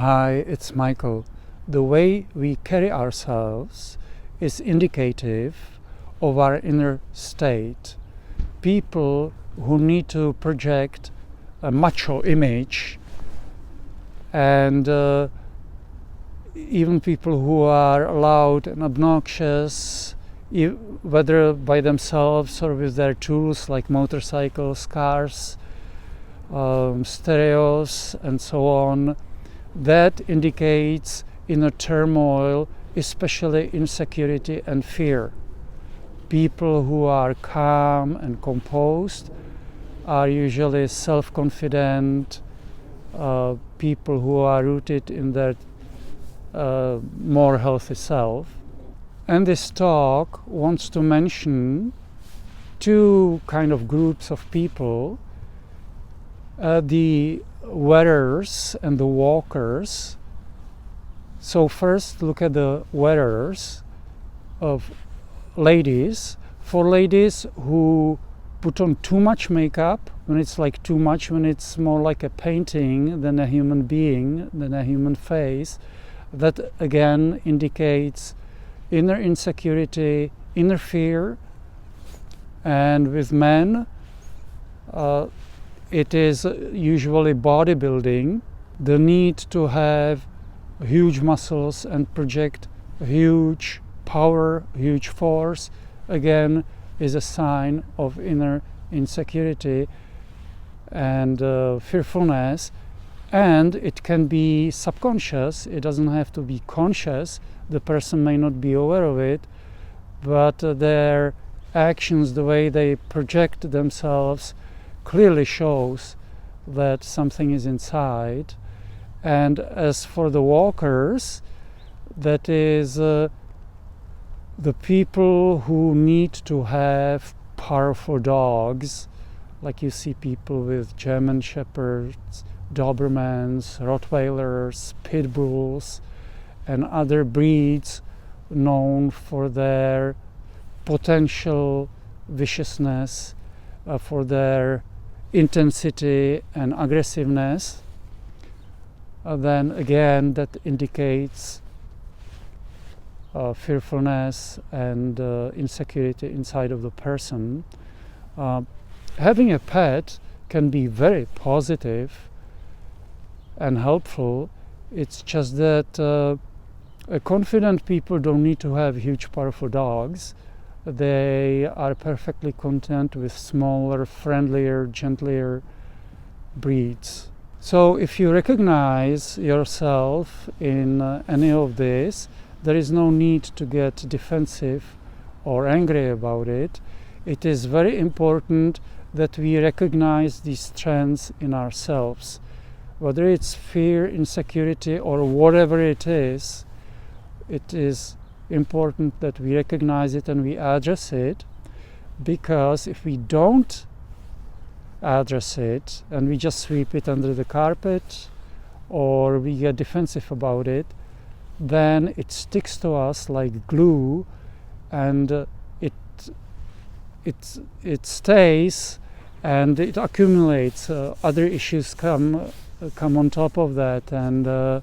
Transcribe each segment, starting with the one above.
Hi, it's Michael. The way we carry ourselves is indicative of our inner state. People who need to project a macho image, and even people who are loud and obnoxious, whether by themselves or with their tools like motorcycles, cars, stereos, and so on, that indicates inner turmoil, especially insecurity and fear. People who are calm and composed are usually self-confident, people who are rooted in their more healthy self. And this talk wants to mention two kind of groups of people, the wearers and the walkers. So first look at the wearers of ladies. For ladies who put on too much makeup, when it's like too much, when it's more like a painting than a human being, than a human face, that again indicates inner insecurity, inner fear. And with men, it is usually bodybuilding, the need to have huge muscles and project huge power, huge force, again is a sign of inner insecurity and fearfulness. And it can be subconscious, it doesn't have to be conscious. The person may not be aware of it, but their actions, the way they project themselves, clearly shows that something is inside. And as for the walkers, that is the people who need to have powerful dogs, like you see people with German Shepherds, Dobermans, Rottweilers, Pit Bulls, and other breeds known for their potential viciousness, for their intensity and aggressiveness. Then again, that indicates fearfulness and insecurity inside of the person. Having a pet can be very positive and helpful. It's just that confident people don't need to have huge, powerful dogs. They are perfectly content with smaller, friendlier, gentler breeds. So if you recognize yourself in any of this, there is no need to get defensive or angry about it. It is very important that we recognize these trends in ourselves. Whether it's fear, insecurity, or whatever it is important that we recognize it and we address it, because if we don't address it and we just sweep it under the carpet or we get defensive about it, then it sticks to us like glue, and it stays and it accumulates. Other issues come on top of that, and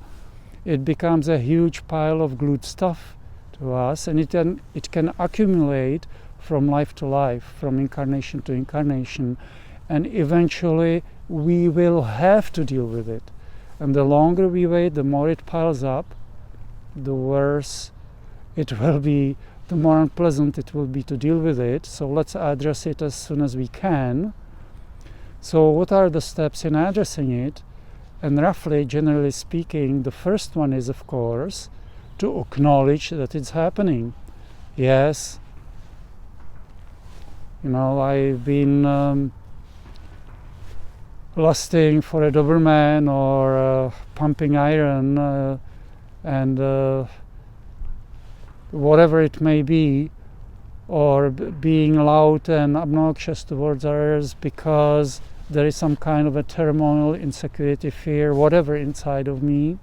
it becomes a huge pile of glued stuff to us, and it can accumulate from life to life, from incarnation to incarnation, and eventually we will have to deal with it. And the longer we wait, the more it piles up, the worse it will be, the more unpleasant it will be to deal with it. So let's address it as soon as we can. So what are the steps in addressing it? And roughly, generally speaking, the first one is, of course, to acknowledge that it's happening. Yes, I've been lusting for a Doberman or pumping iron and whatever it may be, or being loud and obnoxious towards others because there is some kind of a turmoil, insecurity, fear, whatever inside of me.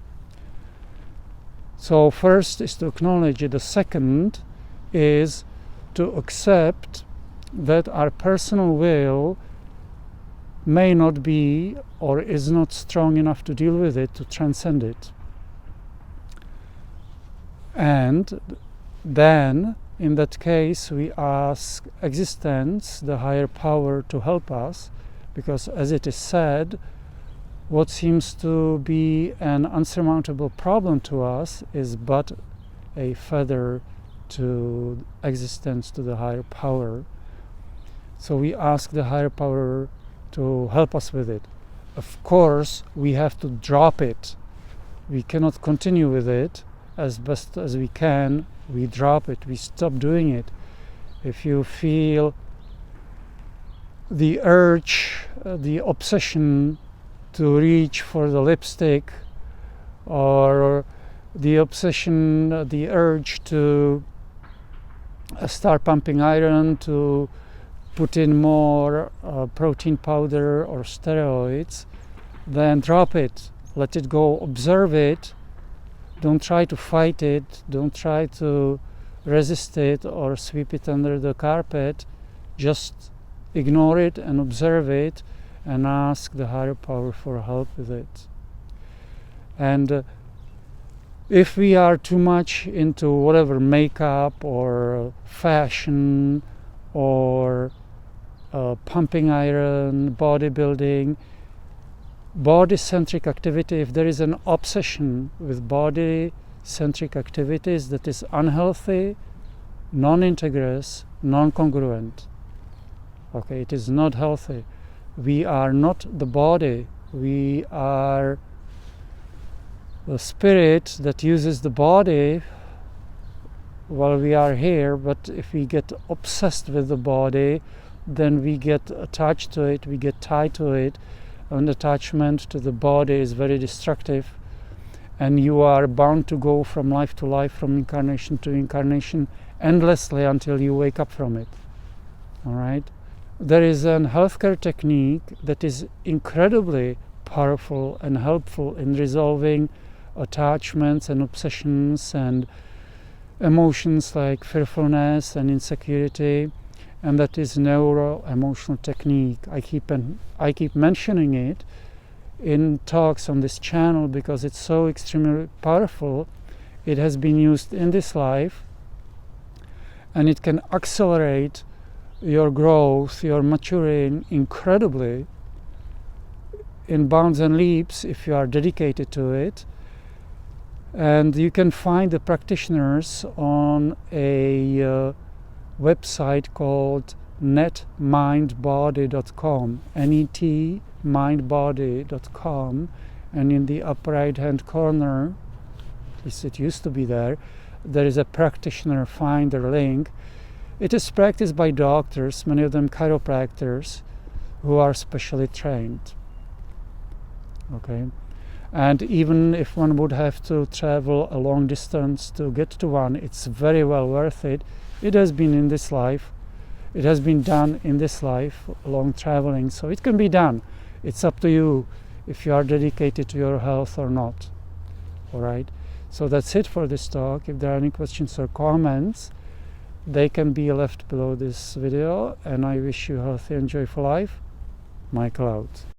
So first is to acknowledge it. The second is to accept that our personal will may not be or is not strong enough to deal with it, to transcend it. And then in that case we ask existence, the higher power, to help us, because as it is said, what seems to be an unsurmountable problem to us is but a feather to existence, to the higher power. So we ask the higher power to help us with it. Of course, we have to drop it. We cannot continue with it as best as we can. We drop it, we stop doing it. If you feel the urge, the obsession to reach for the lipstick, or the obsession, the urge to start pumping iron, to put in more protein powder or steroids, then drop it, let it go, observe it. Don't try to fight it, don't try to resist it or sweep it under the carpet. Just ignore it and observe it and ask the higher power for help with it. And if we are too much into whatever makeup or fashion or pumping iron, bodybuilding, body-centric activity, if there is an obsession with body-centric activities that is unhealthy, non-integrous, non-congruent, okay, it is not healthy. We are not the body, we are the spirit that uses the body while we are here. But if we get obsessed with the body, then we get attached to it, we get tied to it, and attachment to the body is very destructive, and you are bound to go from life to life, from incarnation to incarnation, endlessly until you wake up from it. All right? There is a healthcare technique that is incredibly powerful and helpful in resolving attachments and obsessions and emotions like fearfulness and insecurity, and that is neuro-emotional technique. I keep mentioning it in talks on this channel because it's so extremely powerful. It has been used in this life, and it can accelerate your growth, your maturing incredibly in bounds and leaps if you are dedicated to it. And you can find the practitioners on a website called netmindbody.com, netmindbody.com, and in the upper right hand corner, at least it used to be there is a practitioner finder link. It is practiced by doctors, many of them chiropractors, who are specially trained. Okay, and even if one would have to travel a long distance to get to one, it's very well worth it. It has been in this life, it has been done in this life, long traveling, so it can be done. It's up to you if you are dedicated to your health or not. All right, so that's it for this talk. If there are any questions or comments, they can be left below this video, and I wish you a healthy and joyful life. Michael out.